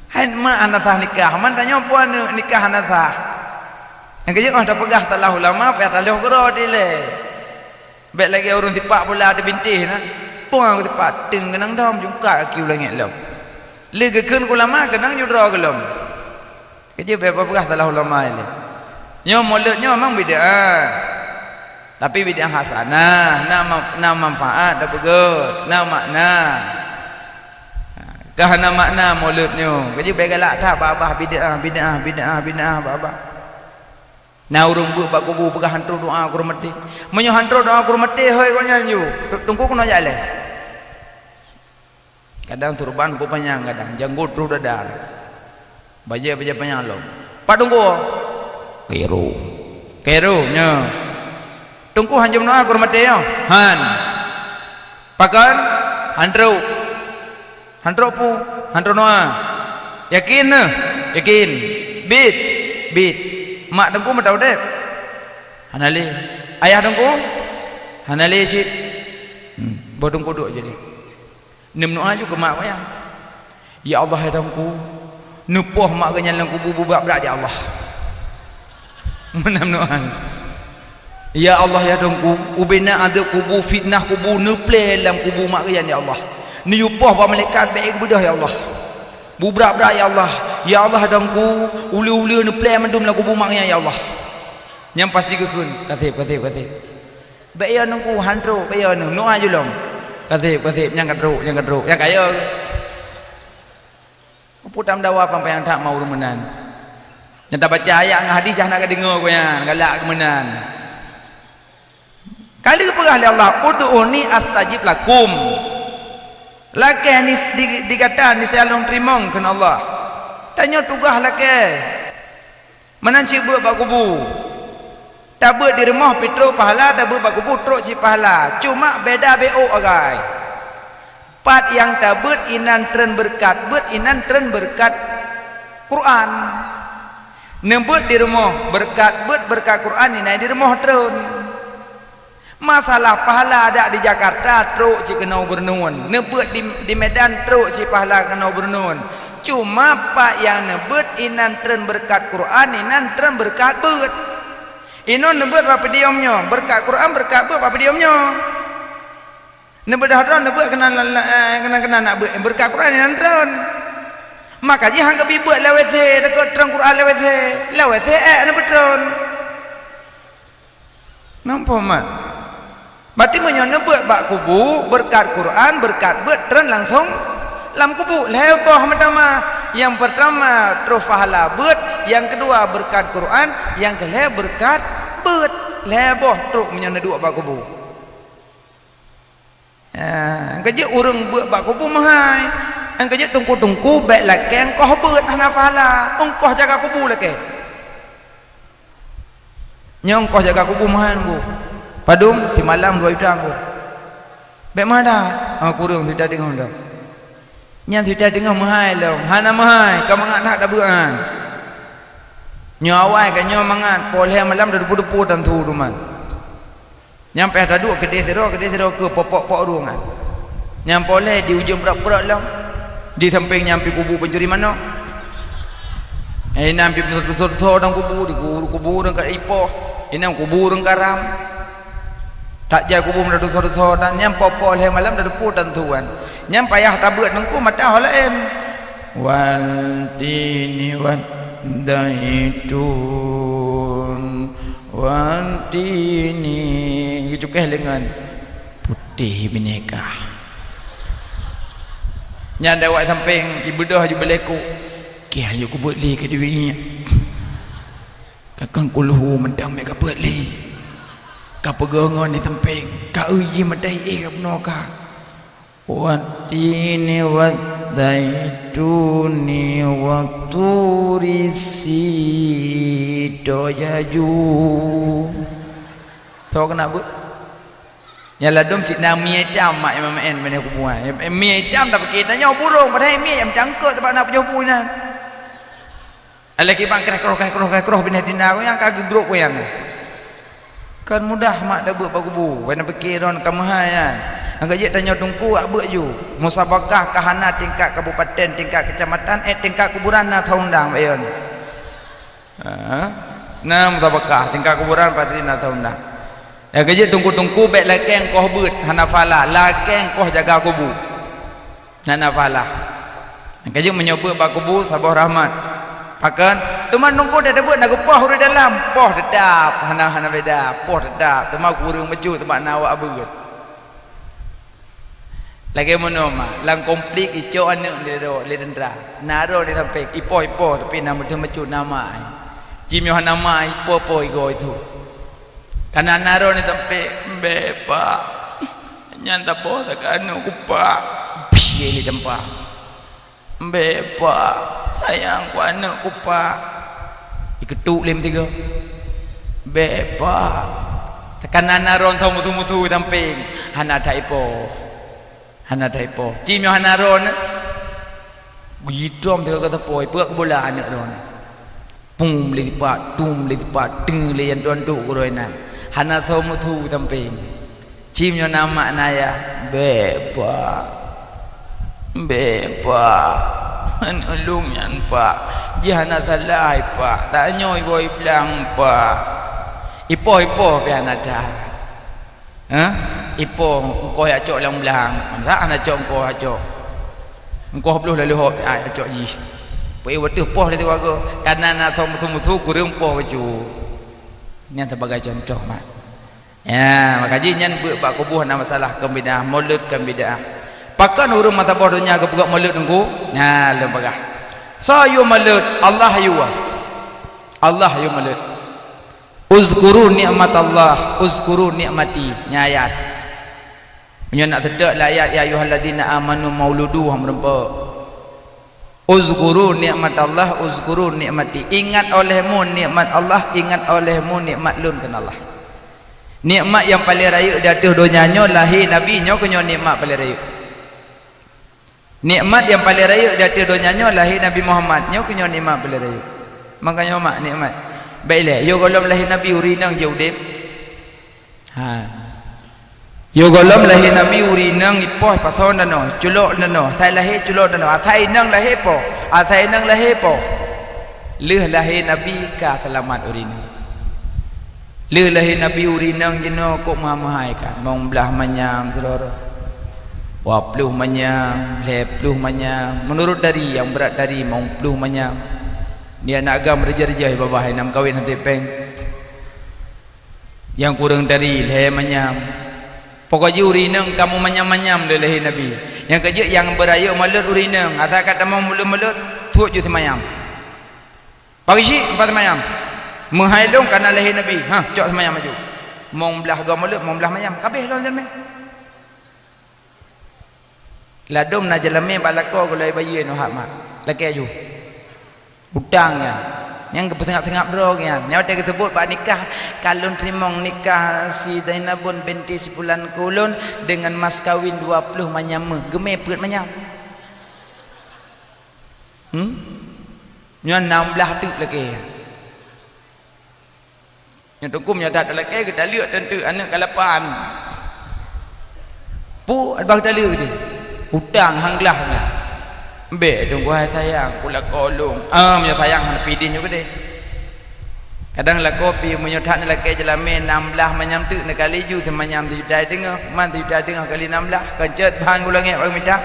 Hai mak anatah nikah, man tanya puan nikah anatah. Yang kerja kau dah pegah talah ulama, payah talah gero dile. Baik lagi orang tipak pula ada bintih nah. Puang aku tipak teng kenang dom jungka kaki ulangit lom. Le gekeun ulama kenang judra gelom. Kerja baik pegah talah ulama ile. Nyo mulutnya memang bid'ah. Tapi bid'ah hasanah, nak manfaat dah begut, nak makna. Kahana makna mulutnya. Kerja baik galak tak babah bid'ah babah. Nah urung buat bak kubu pegah hantu doa aku mati. Menyo hantu doa aku mati hoi kau nyanyi. Tunggu kena jalan. Kadang turban ku panjang kadang janggut tu dada. Baja panjang lo. Pak tunggu. Kero nya. Tunggu hanjum doa aku mati yo. Han. Pakan hantu pu hantu doa. Yakin ne? Yakin. Bit. Mak dengku mah tahu deh. Hanali. Ayah dengku? Hanali sit. Bodong kodok jadi. Nem doa juga mak wayang. Ya Allah ya dengku. Nupoh mak ganyalan kubu bubak berak di Allah. Menam doa. Ya Allah ya dengku. Ubina ada kubu fitnah kubu nuple dalam kubu mak ganyan ya Allah. Ni upoh ba malaikat baik bedah ya Allah. Bubrak-brak ya Allah. Ya Allah dangku uli-uli ni play mandum lagu bumaknya ya Allah. Yang pasti kekun. Kasih. Bayar nungku hantu bayar nung noa julom. Kasih yang kadruk. Yang kaya. Putam dawa apa yang tak mau remenan. Yang tak baca ayat dengan hadis jangan nak dengar kau yang galak kemenan. Kali perah oleh Allah, ud'uni astajib lakum. Laki ni dikata ni saya long terimong kena Allah. Tanya tugas laki. Menanci buat bak kubu. Tak buat di rumah pitro pahala, tak buat bak kubu truk ci pahala. Cuma beda BO agai. Pat yang tak buat inan tren berkat Quran. Nebut di rumah berkat Quran ni naik di rumah tren. Masalah pahala ada di Jakarta truk ci kena bernun. Nebut di Medan truk ci pahala kena bernun. Cuma pak yang nebut inan tren berkat Quran, inan tren berkat bet. Inon nebut apa diomnya? Berkat Quran berkat bet apa diomnya? Nebut dah nebut kena nak berkat Quran inan tren. Maka ji hang kebi buat lewat se dekat tren Quran lewat se nebut tren. Nampak mak? Berarti menyono buat bak kubu berkat Quran berkat bet tren langsung lam kubu lebah pertama. Yang pertama terus pahala bet, yang kedua berkat Quran, yang kedua berkat bet lebah terus menyono dua bak kubu. Kerja urang buat bak kubu mahai. Ang kerja tungku baik laki engkau bet hana pahala, engkau jaga kubu laki. Nyong kau jaga kubu mahai bu. Padum si malam 2 bidang ku. Baik mana? Kurang sudah dengar dah. Yang sudah dengar mahal dah. Hana mahal. Kau mangat nak dah buat. Nyawai kan nyaw mangat. Poleh malam dah depu-depu dan tu rumah. Nyampe dah duduk kedai sero ke pokok-pokok ruangan. Nyampe poleh di ujung berat-berat lah. Di samping nyampe kubu pencuri mana? Nyampe betul-betul dalam kubu. Di kubu dekat ipoh. Ini kubu dekat karam. Tak jauh kubur dah dosa-dosa dan nyam popol he malam dah depu dan tuan. Nyam payah tabut nengku mata holain. Wantini wadaitun wantini cukeh lengan putih bineka. Nyam dah buat samping ibu dah ju beleku. Ki ayo ku buat li ke dewi. Kakang kuluhu mendam me ka buat li. Kapegangan di temping ka uji madai ka penoka watini wadaituni waturisi doyaju tahu kenapa nyala dom cik na mi hitam mak imam en mana kubuan mi hitam tak pakai tanya burung padahal mi yang cangkut tempat nak punya punan alaki bang kerah bina dina yang kagak grup yang kan mudah mak dah buat kubu. Wana fikir ron kamahai kan. Angka je tanya tungku ak beuk ju. Musabaqah kahana tingkat kabupaten, tingkat kecamatan, tingkat kuburan na taundang bayon. Nah musabaqah tingkat kuburan pasti na taundang. Ya kerja tungku-tungku baik lakeng koh beut hanafala, lakeng koh jaga kubu. Hanafala. Kerja menyoba bak kubu sabah rahmat. Pakan teman nungku dah beut nak poh uri dalam, poh dedap, hana beda, poh dedap, teman kurang maju tempat nawak beut. Lagi monoma, lang komplit ijo anak dia do, le dendra. Naro dia sampai ipo tapi nama tu macam nama. Jim yohan nama ipo igo itu. Karena naro ni sampai bepa. Nyanta po tak anu kupa. Piye li tempat. Bepa sayang ku anak kupa. Iketuk lem tiga. Bepa. Tekan naro tau mutu sampai hana taipo. Hana daipo cimyo hana ron gidom dia kata poi peuk bola anak ron pum lipat tum lipat teng le yan tuan duk roinan hana so mutu samping cimyo nama naya bepa an ulung yan pak jihana salai pak tak nyoi boy bilang pak ipo pe anada ipo engkau ya cok lang belang rak ana cok engkau belum lalu hop ai cok ji pai watu poh di warga karena som mutu kurang poh baju ni sebagai contoh mak ya maka ji nyan beuk bak kubuh na masalah kembidah maulud kembidah pakan urung mata bodohnya ke pegak maulud engku nah lembagah so yu maulud Allah yu maulud uzkuru nikmat Allah uzkuru nikmati nyayat punya nak sedek lah ayat ya ayyuhalladzina amanu mauludu hamrempa uzkuru nikmat Allah uzkuru nikmati ingat olehmu nikmat Allah ingat olehmu nikmat lun kan Allah nikmat yang paling raya di atas dunianya lahir nabi nyo kenyo nikmat paling raya nikmat yang paling raya di atas dunianya lahir Nabi Muhammad nyo kenyo nikmat paling raya makanya mak nikmat baiklah yo golom lahir nabi urinang jauh dep yo golom lahir nabi urinang ipoh pason dano culok dano thai lahir culok dano athai nang lahir po leh lahir nabi ka selamat urinang leh lahir nabi urinang jeno kok mahai kan mong belah manyam teloro wa pluh manyam le pluh manyam menurut dari yang berat dari mong pluh manyam dia nak agam reja-reja babah nak kahwin nanti peng yang kurang dari leher manyam pokoknya urinang kamu manyam-manyam dari leher Nabi yang kerja yang beraya malut urinang asal kata mau mulut-mulut tuak je semayam pagi si empat semayam menghailung kerana leher Nabi cok semayam maju mau belah agam mulut mau belah mayam kabeh lawan jalan ladum na jalame balako gulai bayi no hak mak laki aju hutangnya yang ketengah-tengah brognya nyawa dia sebut pak nikah kalun trimong nikah si Zainabun binti Sipulan Kulun dengan mas kawin 20 manyam gemeh perut manyam nya 16 tu lagi yang tukum nya dak lagi kita lihat tentu anak kalapan pu abang dak lihat dia hutang hanglahnya be tunggu hai sayang kula kolong punya sayang hana pidin juga deh kadang la kopi menyutat ni laki jelame 16 manyam tu nak kali ju semanyam tu dai dengar man tu dai dengar kali 16 kencet bang ulang bang minta